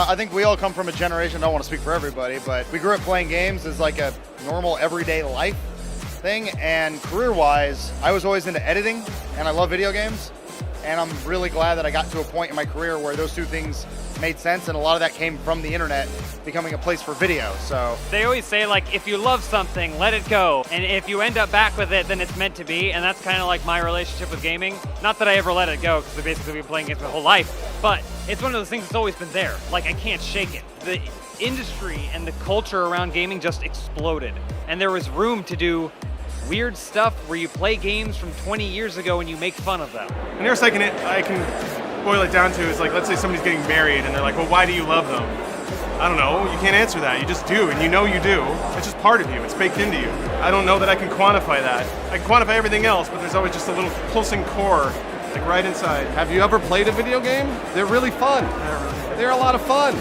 I think we all come from a generation, I don't want to speak for everybody, but we grew up playing games as like a normal everyday life thing, and career-wise, I was always into editing, and I love video games, and I'm really glad that I got to a point in my career where those two things made sense, and a lot of that came from the internet becoming a place for video. So they always say, like, if you love something, let it go, and if you end up back with it, then it's meant to be. And that's kind of like my relationship with gaming. Not that I ever let it go, because I've basically been playing games my whole life, but it's one of those things that's always been there. Like, I can't shake it. The industry and the culture around gaming just exploded, and there was room to do weird stuff where you play games from 20 years ago and you make fun of them. The nearest I can boil it down to is, like, let's say somebody's getting married and they're like, well, why do you love them? I don't know, you can't answer that, you just do, and you know you do. It's just part of you, it's baked into you. I don't know that I can quantify that. I can quantify everything else, but there's always just a little pulsing core, like right inside. Have you ever played a video game? They're really fun. They're a lot of fun.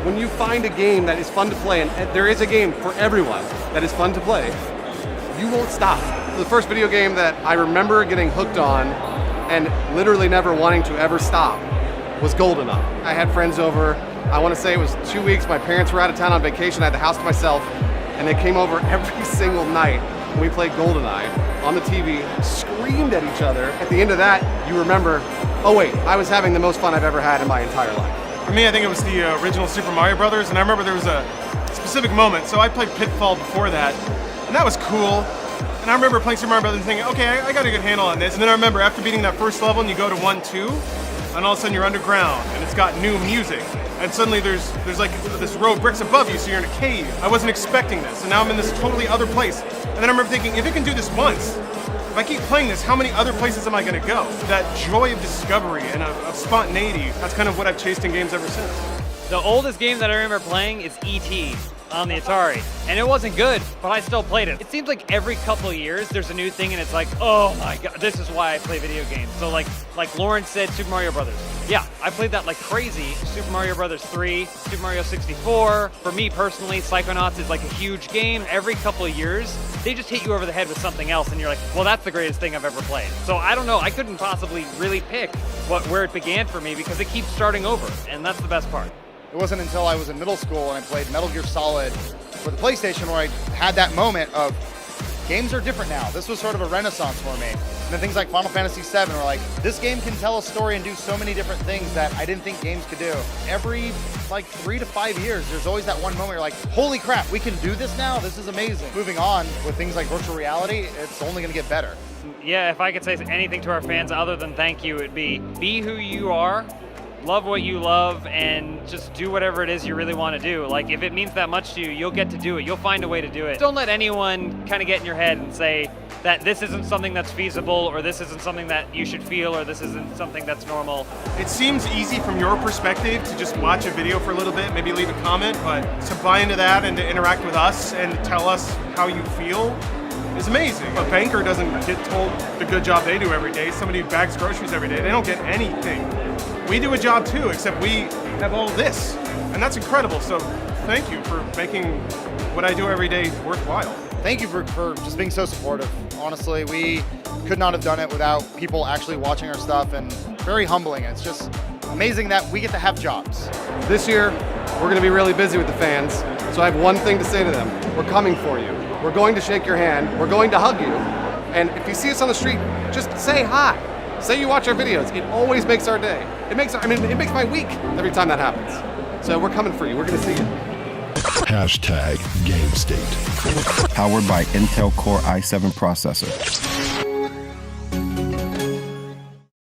When you find a game that is fun to play, and there is a game for everyone that is fun to play, you won't stop. The first video game that I remember getting hooked on and literally never wanting to ever stop was GoldenEye. I had friends over, I want to say it was 2 weeks, my parents were out of town on vacation, I had the house to myself, and they came over every single night and we played GoldenEye on the TV, screamed at each other. At the end of that, you remember, oh wait, I was having the most fun I've ever had in my entire life. For me, I think it was the original Super Mario Brothers, and I remember there was a specific moment. So I played Pitfall before that, and that was cool. And I remember playing Super Mario Brothers and thinking, okay, I got a good handle on this. And then I remember after beating that first level and you go to 1-2, and all of a sudden you're underground and it's got new music. And suddenly there's like this row of bricks above you, so you're in a cave. I wasn't expecting this, and now I'm in this totally other place. And then I remember thinking, if it can do this once, if I keep playing this, how many other places am I gonna go? That joy of discovery and of spontaneity, that's kind of what I've chased in games ever since. The oldest game that I remember playing is E.T. on the Atari, and it wasn't good, but I still played it. It seems like every couple of years there's a new thing, and it's like, oh my god, this is why I play video games. So like Lawrence said, Super Mario Brothers. Yeah, I played that like crazy. Super Mario Brothers 3, Super Mario 64. For me personally, Psychonauts is like a huge game. Every couple of years, they just hit you over the head with something else, and you're like, well, that's the greatest thing I've ever played. So I don't know, I couldn't possibly really pick where it began for me, because it keeps starting over, and that's the best part. it wasn't until I was in middle school and I played Metal Gear Solid for the PlayStation where I had that moment of games are different now. This was sort of a renaissance for me. And then things like Final Fantasy VII were like, this game can tell a story and do so many different things that I didn't think games could do. Every like 3 to 5 years, there's always that one moment you're like, holy crap, we can do this now? This is amazing. Moving on with things like virtual reality, it's only gonna get better. Yeah, if I could say anything to our fans other than thank you, it'd be who you are, love what you love, and just do whatever it is you really want to do. Like, if it means that much to you, you'll get to do it. You'll find a way to do it. Don't let anyone kind of get in your head and say that this isn't something that's feasible, or this isn't something that you should feel, or this isn't something that's normal. It seems easy from your perspective to just watch a video for a little bit, maybe leave a comment, but to buy into that and to interact with us and to tell us how you feel is amazing. A banker doesn't get told the good job they do every day. Somebody who bags groceries every day, they don't get anything. We do a job too, except we have all this, and that's incredible. So thank you for making what I do every day worthwhile. Thank you for just being so supportive. Honestly, we could not have done it without people actually watching our stuff, and very humbling. It's just amazing that we get to have jobs. This year, we're gonna be really busy with the fans, so I have one thing to say to them. We're coming for you. We're going to shake your hand. We're going to hug you. And if you see us on the street, just say hi. Say you watch our videos. It always makes our day. It makes my week every time that happens. So we're coming for you. We're gonna see you. #GameState. Powered by Intel Core i7 processor.